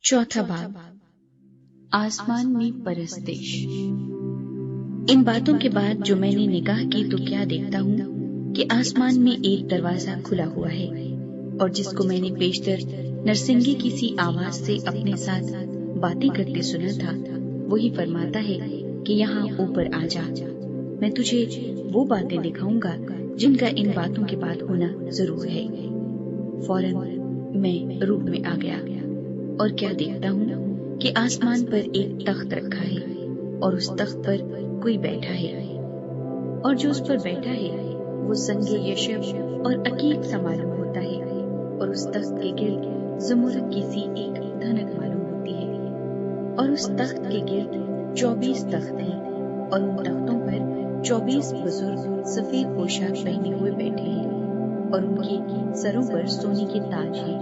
चौथा बाब, आसमान में परस्तिश। इन बातों के बाद जो मैंने निगाह की तो क्या देखता हूँ कि आसमान में एक दरवाजा खुला हुआ है, और जिसको मैंने पेशतर नरसिंगी की सी आवाज से अपने साथ बातें करते सुना था, वही फरमाता है कि यहाँ ऊपर आ जा, मैं तुझे वो बातें दिखाऊंगा जिनका इन बातों के बाद होना जरूर है। फौरन मैं रूह में आ गया और क्या देखता हूँ कि आसमान पर एक तख्त रखा है, और उस तख्त पर कोई बैठा है, और जो उस पर बैठा है वो संगे यशब और अकीब सा मालूम होता है, और उस तख्त के गिर्द ज़मुरद की सी एक धनक मालूम होती है, और उस तख्त के गिर्द 24 तख्त हैं, और उन तख्तों पर 24 बुजुर्ग सफेद पोशाक पहने हुए बैठे हैं, और उनके सरों पर सोने के ताज हैं,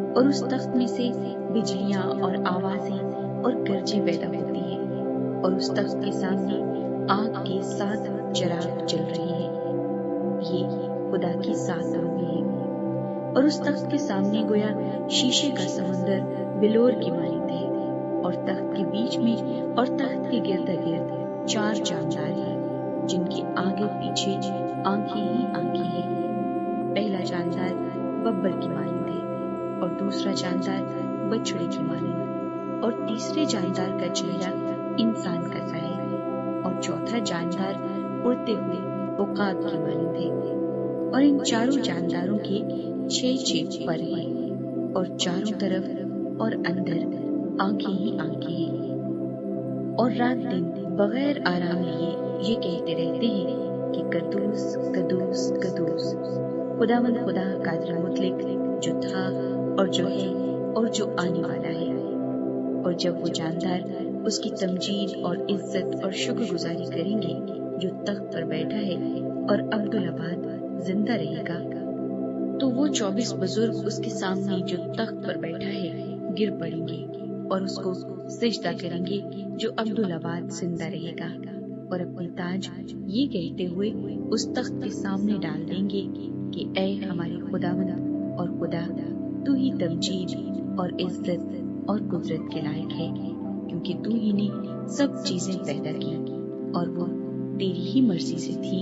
और उस तख्त में से बिजलियां और आवाजें और गरजें पैदा होती हैं, और उस तख्त के सामने आग के 7 चिराग जल रहे हैं। ये खुदा की 7 रूहें हैं, और उस तख्त के सामने गोया शीशे का समंदर बिलोर की मानिंद है, और तख्त के बीच में और तख्त के गिर्द गिर्द 4 जानदार हैं, जिनके आगे पीछे आंखें ही आंखें हैं। पहला जानदार बब्बर की मानिंद है, और दूसरा जानदार बछड़े की मानिंद, और तीसरे जानदार का चेहरा इंसान का सा है, और चौथा जानदार उड़ते हुए उकाब की मानिंद है, और इन चारों जानदारों के 6 पर हैं, और चारों तरफ और अंदर आंखें ही आंखें हैं, और रात दिन बगैर आराम लिए ये कहते रहते हैं कि कदूस कदूस कदूस, खुदावंद खुदा कादिर मुतलक, जो था और जो है और जो आने वाला है। और जब वो जानदार उसकी तमजीद और इज्जत और शुक्रगुजारी करेंगे जो तख्त पर बैठा है और अब्दुल-अबाद जिंदा रहेगा, तो वो 24 बुजुर्ग उसके सामने जो तख्त पर बैठा है गिर पड़ेंगे और उसको सिजदा करेंगे जो अब्दुल-अबाद जिंदा रहेगा, और अपने ताज ये कहते हुए उस तख्त के सामने डाल देंगे कि ऐ हमारे खुदावंद और खुदा, तू ही तमजीद और इज्जत और कुदरत के लायक है, क्योंकि तू ही ने सब चीजें पैदा की और वो तेरी ही मर्जी से थी